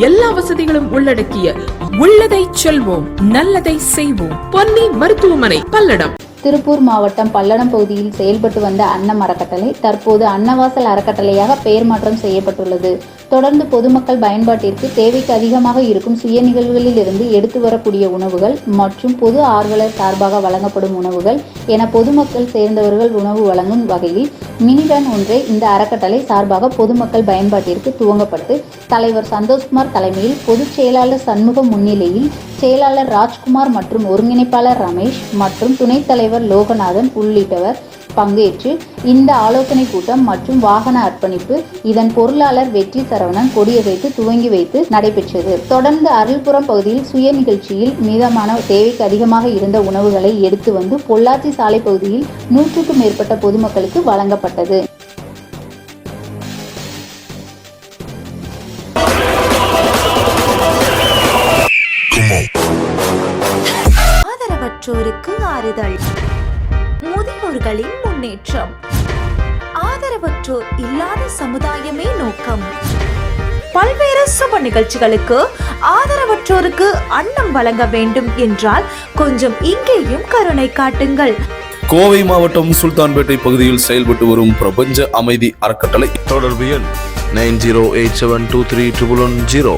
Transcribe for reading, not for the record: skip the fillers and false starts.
எல்லா வசதிகளும் உள்ளடக்கிய உள்ளதை செல்வோம் நல்லதை செய்வோம் பொன்னி மருத்துவமனை பல்லடம். திருப்பூர் மாவட்டம் பல்லடம் பகுதியில் செயல்பட்டு வந்த அன்னம் அறக்கட்டளை தற்போது அன்னவாசல் அறக்கட்டளையாக பெயர் மாற்றம் செய்யப்பட்டுள்ளது. தொடர்ந்து பொதுமக்கள் பயன்பாட்டிற்கு தேவைக்கு அதிகமாக இருக்கும் சுய நிகழ்வுகளில் இருந்து எடுத்து வரக்கூடிய உணவுகள் மற்றும் பொது ஆர்வலர் சார்பாக வழங்கப்படும் உணவுகள் என பொதுமக்கள் சேர்ந்தவர்கள் உணவு வழங்கும் வகையில் மினி வேன் ஒன்றை இந்த அறக்கட்டளை சார்பாக பொதுமக்கள் பயன்பாட்டிற்கு துவங்கப்பட்டு தலைவர் சந்தோஷ்குமார் தலைமையில் பொதுச் செயலாளர் சண்முகம் முன்னிலையில் செயலாளர் ராஜ்குமார் மற்றும் ஒருங்கிணைப்பாளர் ரமேஷ் மற்றும் துணைத் தலைவர் லோகநாதன் உள்ளிட்டவர் பங்கேற்று இந்த ஆலோசனை கூட்டம் மற்றும் வாகன அர்ப்பணிப்பு இதன் பொருளாளர் வெற்றி சரவணன் கொடியசைத்து துவங்கி வைத்து நடைபெற்றது. தொடர்ந்து அருள்புரம் பகுதியில் சுய நிகழ்ச்சியில் மீதமான தேவைக்கு அதிகமாக இருந்த உணவுகளை எடுத்து வந்து பொள்ளாச்சி சாலை பகுதியில் 100க்கும் மேற்பட்ட பொதுமக்களுக்கு வழங்கப்பட்டது. ஆதரவற்றோருக்கு ஆறுதல், முதியோர்களின் முன்னேற்றம், ஆதரவற்றோர் இல்லாத சமுதாயமே நோக்கம். பல்வேறு சுப நிகழ்ச்சிகளுக்கு ஆதரவற்றோருக்கு அன்னம் வழங்க வேண்டும் என்றால் கொஞ்சம் இங்கேயும் கருணை காட்டுங்கள். கோவை மாவட்டம் சுல்தான்பேட்டை பகுதியில் செயல்பட்டு வரும் பிரபஞ்ச அமைதி அறக்கட்டளை. தொடர்பு எண் 9087231110.